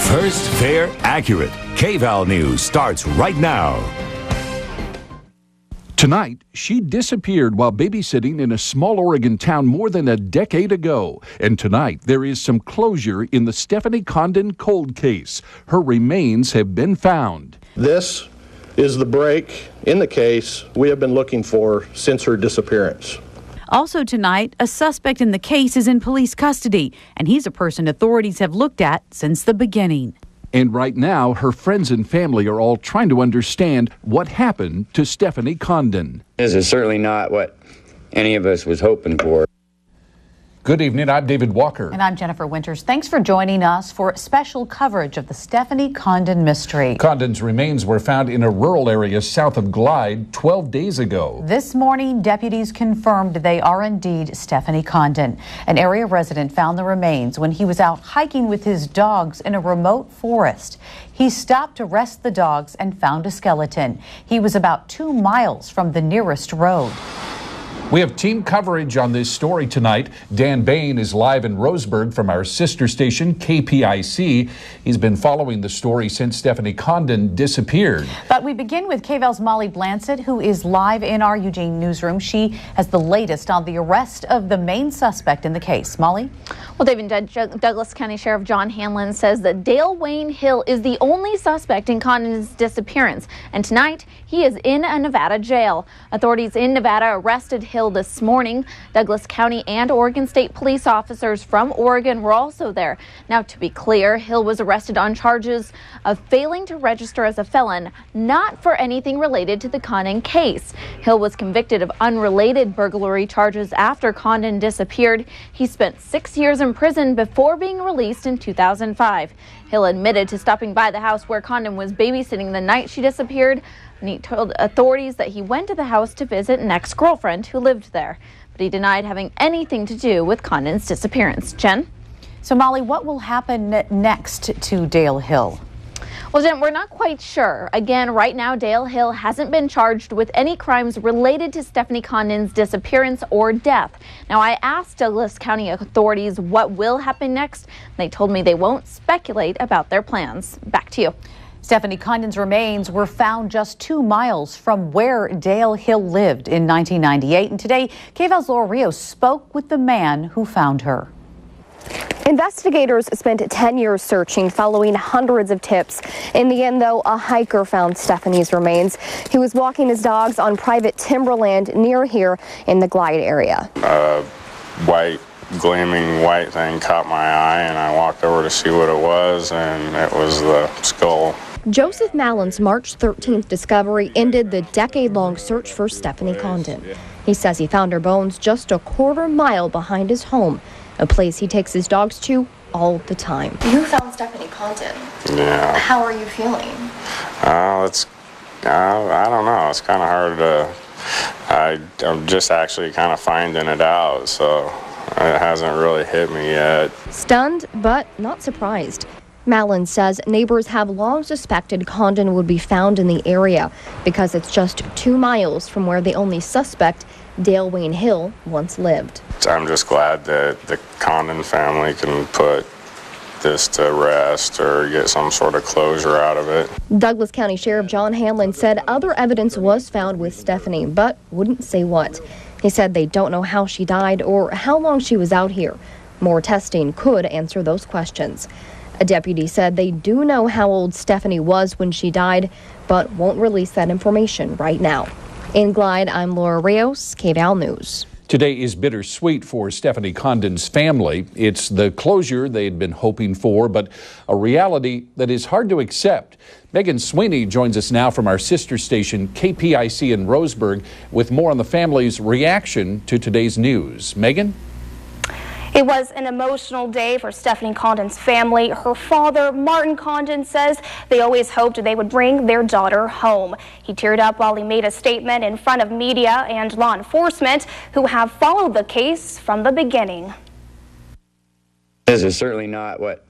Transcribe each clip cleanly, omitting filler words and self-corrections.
First, fair, accurate. KVAL News starts right now. Tonight, she disappeared while babysitting in a small Oregon town more than a decade ago. And tonight, there is some closure in the Stephanie Condon cold case. Her remains have been found. This is the break in the case we have been looking for since her disappearance. Also tonight, a suspect in the case is in police custody, and he's a person authorities have looked at since the beginning. And right now, her friends and family are all trying to understand what happened to Stephanie Condon. This is certainly not what any of us was hoping for. Good evening, I'm David Walker. And I'm Jennifer Winters. Thanks for joining us for special coverage of the Stephanie Condon mystery. Condon's remains were found in a rural area south of Glide 12 days ago. This morning, deputies confirmed they are indeed Stephanie Condon. An area resident found the remains when he was out hiking with his dogs in a remote forest. He stopped to rest the dogs and found a skeleton. He was about 2 miles from the nearest road. We have team coverage on this story tonight. Dan Bain is live in Roseburg from our sister station, KPIC. He's been following the story since Stephanie Condon disappeared. But we begin with KVAL's Molly Blancett, who is live in our Eugene newsroom. She has the latest on the arrest of the main suspect in the case. Molly? Well, David, Douglas County Sheriff John Hanlon says that Dale Wayne Hill is the only suspect in Condon's disappearance. And tonight, he is in a Nevada jail. Authorities in Nevada arrested Hill this morning. Douglas County and Oregon State police officers from Oregon were also there. Now, to be clear, Hill was arrested on charges of failing to register as a felon, not for anything related to the Condon case. Hill was convicted of unrelated burglary charges after Condon disappeared. He spent 6 years in prison before being released in 2005. Hill admitted to stopping by the house where Condon was babysitting the night she disappeared, and he told authorities that he went to the house to visit an ex-girlfriend who lived there. But he denied having anything to do with Condon's disappearance. Jen? So, Molly, what will happen next to Dale Hill? Well, Jen, we're not quite sure. Again, right now, Dale Hill hasn't been charged with any crimes related to Stephanie Condon's disappearance or death. Now, I asked Douglas County authorities what will happen next. They told me they won't speculate about their plans. Back to you. Stephanie Condon's remains were found just 2 miles from where Dale Hill lived in 1998. And today, KVAL's Laura Rios spoke with the man who found her. Investigators spent 10 years searching, following hundreds of tips. In the end, though, a hiker found Stephanie's remains. He was walking his dogs on private timberland near here in the Glide area. White, gleaming white thing caught my eye, and I walked over to see what it was, and it was the skull. Joseph Mallon's March 13th discovery ended the decade-long search for Stephanie Condon. He says he found her bones just a quarter mile behind his home, a place he takes his dogs to all the time. You found Stephanie Condon. Yeah. How are you feeling? I don't know. It's kind of hard to, I'm just actually kind of finding it out, so it hasn't really hit me yet. Stunned, but not surprised. Mallon says neighbors have long suspected Condon would be found in the area because it's just 2 miles from where the only suspect, Dale Wayne Hill, once lived. I'm just glad that the Condon family can put this to rest or get some sort of closure out of it. Douglas County Sheriff John Hanlon said other evidence was found with Stephanie, but wouldn't say what. He said they don't know how she died or how long she was out here. More testing could answer those questions. A deputy said they do know how old Stephanie was when she died, but won't release that information right now. In Glide, I'm Laura Rios, KVAL News. Today is bittersweet for Stephanie Condon's family. It's the closure they had been hoping for, but a reality that is hard to accept. Megan Sweeney joins us now from our sister station, KPIC in Roseburg, with more on the family's reaction to today's news. Megan? It was an emotional day for Stephanie Condon's family. Her father, Martin Condon, says they always hoped they would bring their daughter home. He teared up while he made a statement in front of media and law enforcement who have followed the case from the beginning. This is certainly not what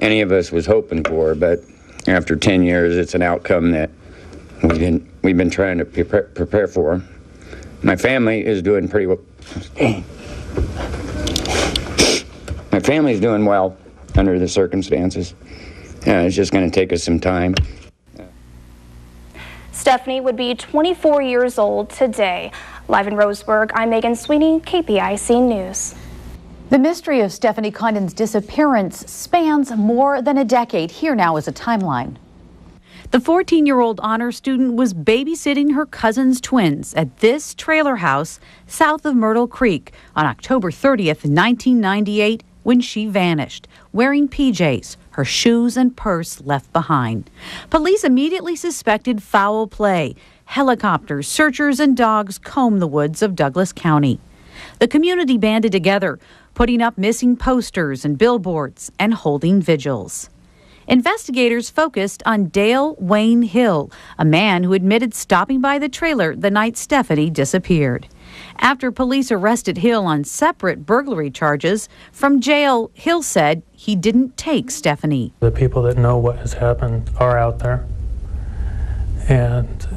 any of us was hoping for, but after 10 years, it's an outcome that we've been trying to prepare for. My family is doing pretty well. My family's doing well under the circumstances. It's just going to take us some time. Stephanie would be 24 years old today. Live in Roseburg, I'm Megan Sweeney, KPIC News. The mystery of Stephanie Condon's disappearance spans more than a decade. Here now is a timeline. The 14-year-old honor student was babysitting her cousin's twins at this trailer house south of Myrtle Creek on October 30th, 1998, when she vanished, wearing PJs, her shoes and purse left behind. Police immediately suspected foul play. Helicopters, searchers, and dogs combed the woods of Douglas County. The community banded together, putting up missing posters and billboards and holding vigils. Investigators focused on Dale Wayne Hill, a man who admitted stopping by the trailer the night Stephanie disappeared. After police arrested Hill on separate burglary charges, from jail, Hill said he didn't take Stephanie. The people that know what has happened are out there, and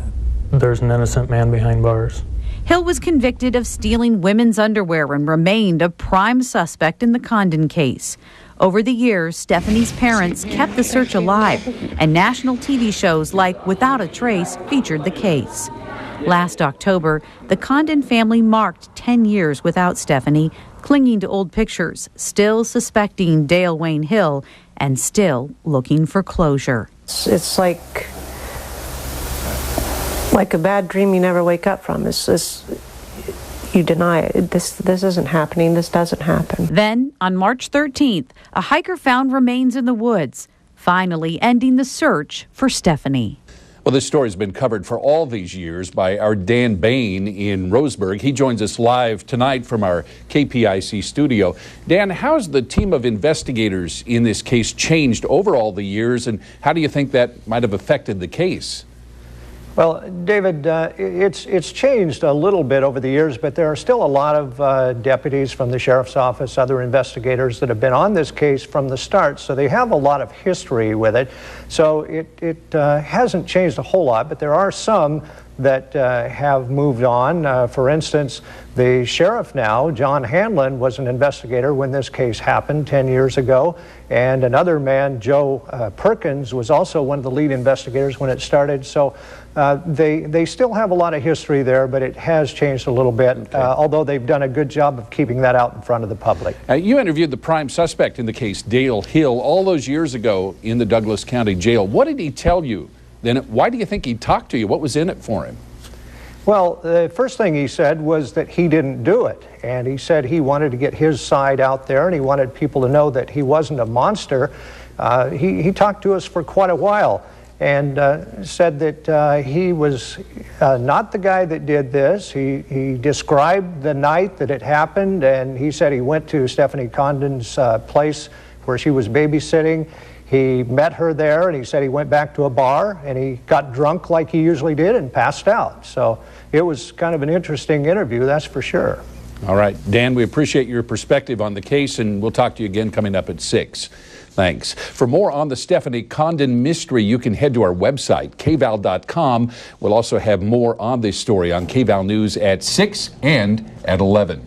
there's an innocent man behind bars. Hill was convicted of stealing women's underwear and remained a prime suspect in the Condon case. Over the years, Stephanie's parents kept the search alive, and national TV shows like Without a Trace featured the case. Last October, the Condon family marked 10 years without Stephanie, clinging to old pictures, still suspecting Dale Wayne Hill, and still looking for closure. It's like a bad dream you never wake up from. You deny it. This isn't happening. This doesn't happen. Then, on March 13th, a hiker found remains in the woods, finally ending the search for Stephanie. Well, this story has been covered for all these years by our Dan Bain in Roseburg. He joins us live tonight from our KPIC studio. Dan, how's the team of investigators in this case changed over all the years, and how do you think that might have affected the case? Well, David, it's changed a little bit over the years, but there are still a lot of deputies from the sheriff's office, other investigators that have been on this case from the start, so they have a lot of history with it. So it hasn't changed a whole lot, but there are some that have moved on. For instance, the sheriff now, John Hanlon, was an investigator when this case happened 10 years ago, and another man, Joe Perkins, was also one of the lead investigators when it started. So they still have a lot of history there, but it has changed a little bit, although they've done a good job of keeping that out in front of the public. You interviewed the prime suspect in the case, Dale Hill, all those years ago in the Douglas County Jail. What did he tell you? Then why do you think he talked to you? What was in it for him? Well, the first thing he said was that he didn't do it. And he said he wanted to get his side out there, and he wanted people to know that he wasn't a monster. He talked to us for quite a while and said that he was not the guy that did this. He described the night that it happened, and he said he went to Stephanie Condon's place where she was babysitting. He met her there, and he said he went back to a bar, and he got drunk like he usually did and passed out. So it was kind of an interesting interview, that's for sure. All right, Dan, we appreciate your perspective on the case, and we'll talk to you again coming up at 6. Thanks. For more on the Stephanie Condon mystery, you can head to our website, KVAL.com. We'll also have more on this story on KVAL News at 6 and at 11.